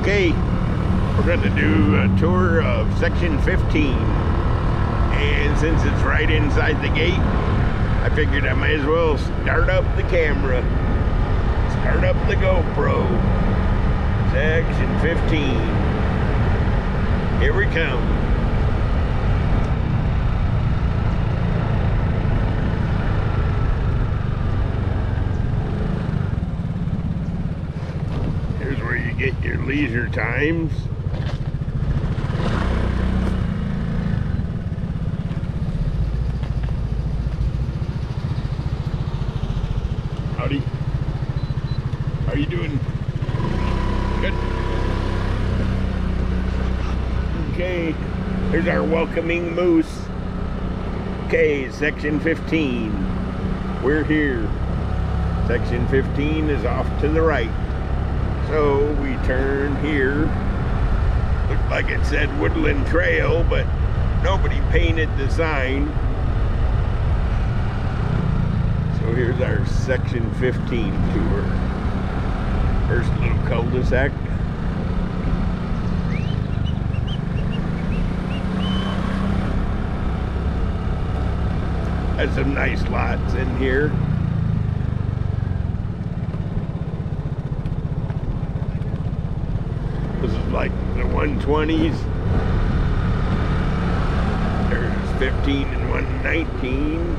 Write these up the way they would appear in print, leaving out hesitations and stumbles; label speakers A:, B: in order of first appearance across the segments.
A: Okay, we're going to do a tour of section 15, and since it's right inside the gate, I figured I might as well start up the camera, start up the GoPro. Section 15, here we come. Here's where you get your leisure times. Howdy. How are you doing? Good. Okay, here's our welcoming moose. Okay, section 15. We're here. Section 15 is off to the right. So we turn here. Looked like it said Woodland Trail, but nobody painted the sign. So here's our section 15 tour. First little cul-de-sac. Has some nice lots in here. This is like the 120s. There's 15 and 119.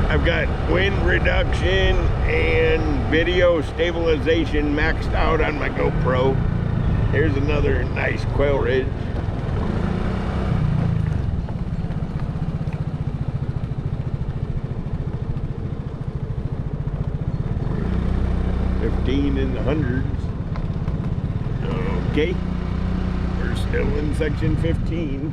A: I've got wind reduction and video stabilization maxed out on my GoPro. Here's another nice quail ridge. $15 in the hundreds. Okay, we're still in section 15.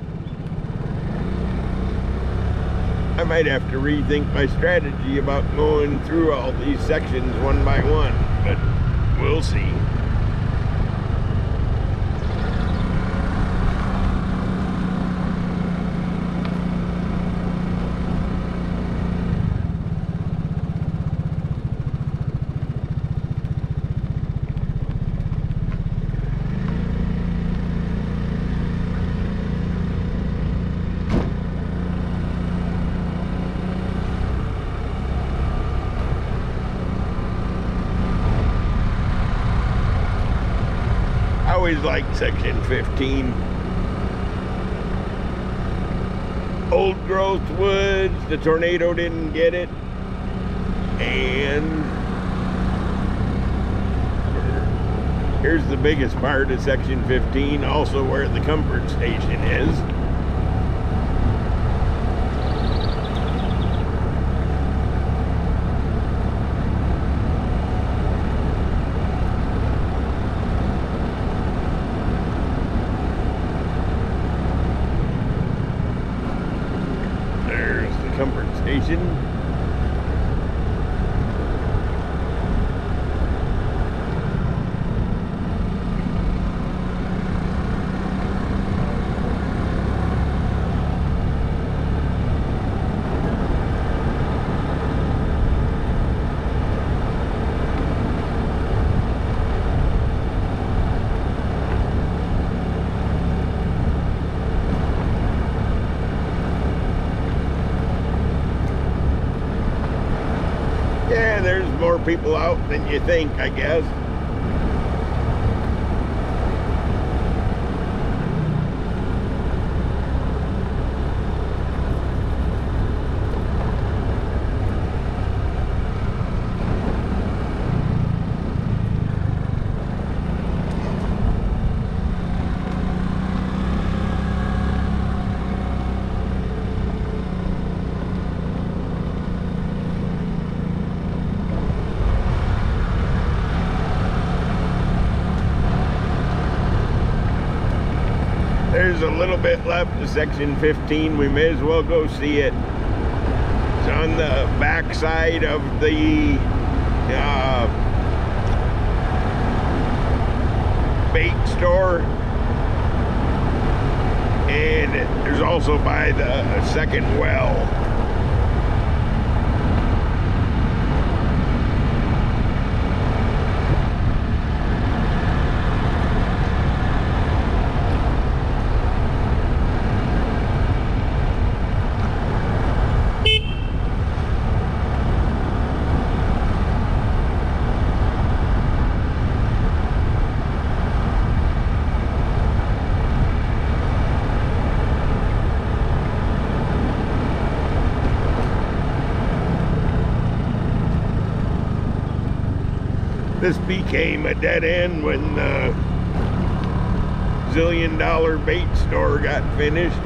A: I might have to rethink my strategy about going through all these sections one by one, but we'll see. I always liked section 15. Old growth woods, the tornado didn't get it. And here's the biggest part of section 15, also where the comfort station is. Comfort station. Yeah, there's more people out than you think, I guess. There's a little bit left to section 15. We may as well go see it. It's on the back side of the bait store. And there's also by the second well. This became a dead end when the zillion-dollar bait store got finished.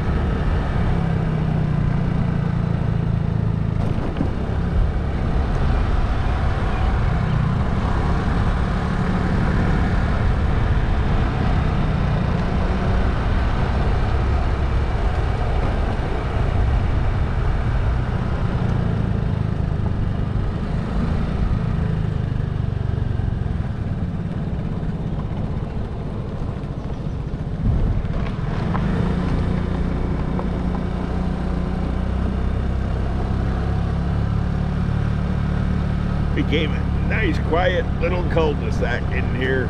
A: Became a nice quiet little cul-de-sac in here,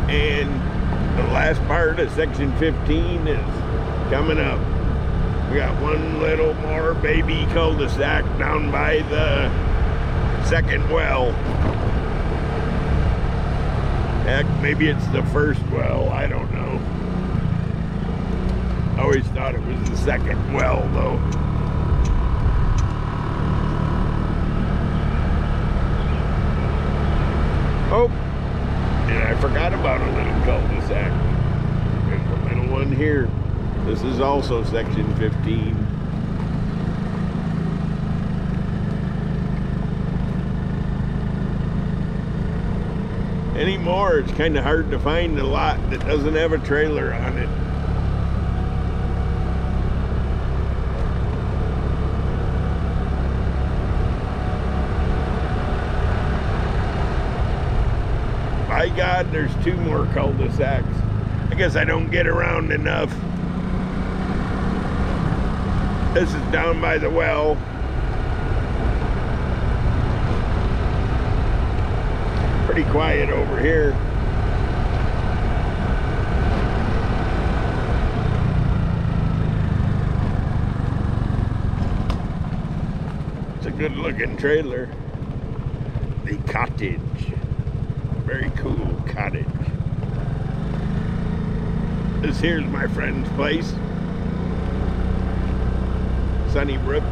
A: and the last part of section 15 is coming up. We got one little more baby cul-de-sac down by the second well. Heck, maybe it's the first well, I don't know. I always thought it was the second well though. Oh, and I forgot about a little cul-de-sac. There's a little one here. This is also section 15. Anymore, it's kind of hard to find a lot that doesn't have a trailer on it. By God, there's two more cul-de-sacs. I guess I don't get around enough. This is down by the well. Pretty quiet over here. It's a good looking trailer. The cottage. Very cool cottage. This here's my friend's place. Sunnybrook.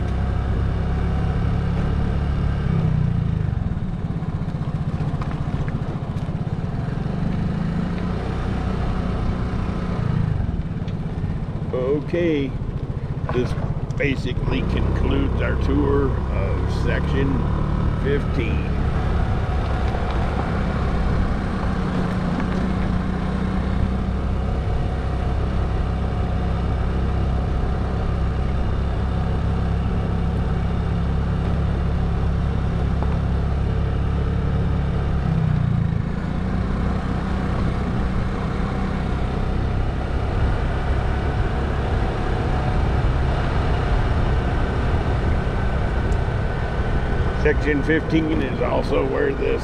A: Okay, this basically concludes our tour of section 15. Section 15 is also where this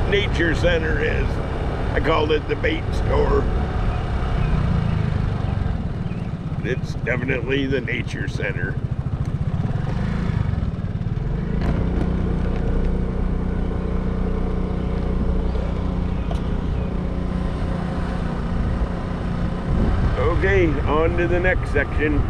A: nature center is. I called it the bait store. It's definitely the nature center. Okay, on to the next section.